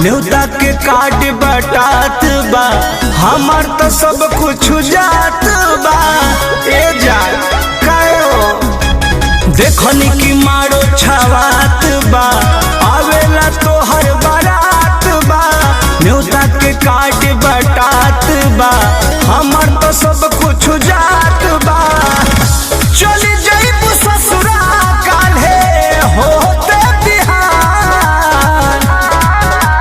न्योता के काट बटात बा हमार तो सब कुछ जात बा। ए जा देखनी की मारो छवात बा आवेला तो हर बारात बा। न्योता के काट बटात बा हमार तो सब कुछ जात बा। चली जाइब ससुरा काल्हे होते बिहान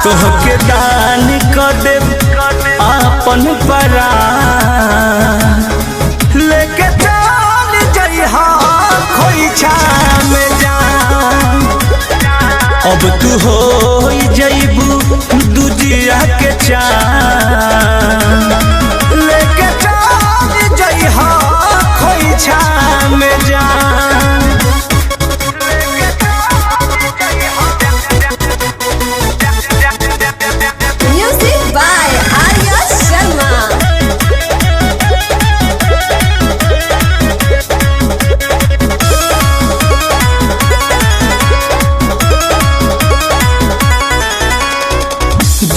तोहके दान कर देब आपन परान। लेके चल जइहा खोइछा में जान अब तू हो जइबू दूजिया के चान। लेके चल जइहा खोइछा में जान। Music by Arya Sharma.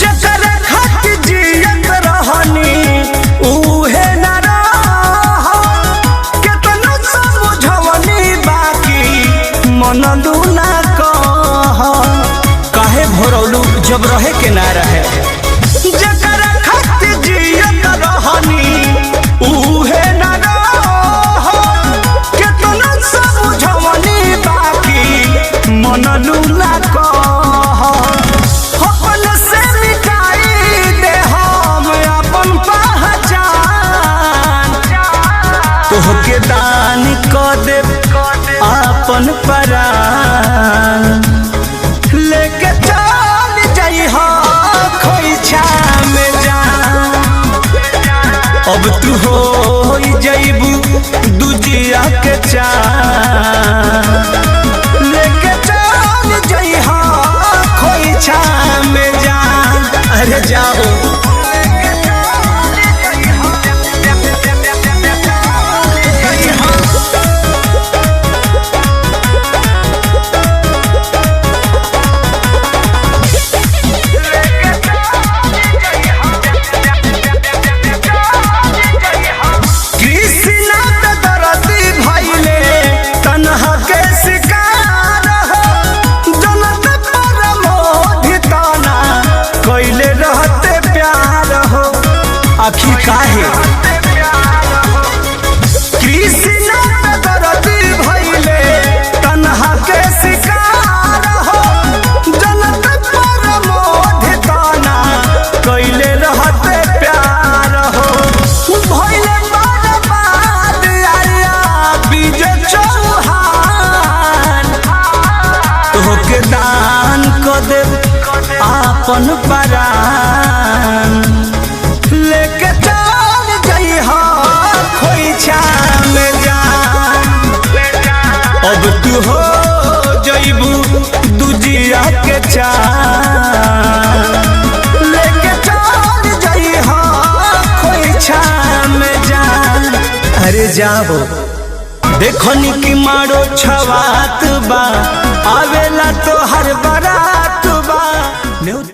जकरे खातिर जियत रहनी उहे न रह। केतनो समझवनी बाकी मनलू ना कह। काहे भरौलू जब रहे के ना रहे। जकरे खातिर जियत रहनी उहे न रह। केतनो समझवनी बाकी मनलू ना कह। अपन से मिटाई दे हम अपन पहचान तोहके दान कर देब आपन परान। लेके चल जइहा खोइछा में जान अब तू हो जइबू दूजिया के चान। लेके चल जइहा खोइछा में जान। अरे जाओ कृष्णा के दरदी भइले तन्हा के शिकार हो। जनत पर मोहिताना कइले रहते प्यार हो। आखिर काहे कृष्णा के दरदी भइले तन्हा के शिकार हो। जनत पर मोहिताना कइले रहते प्यार हो। भइले बर्बाद आर्या विजय चौहान तोहके दान कर देब आपन परान। लेके चल जइहा खोइछा में जान अब तू हो जइबू दूजिया के चान। लेके चल जइहा खोइछा में जान। अरे जाबो देखनी की मारो छवात बा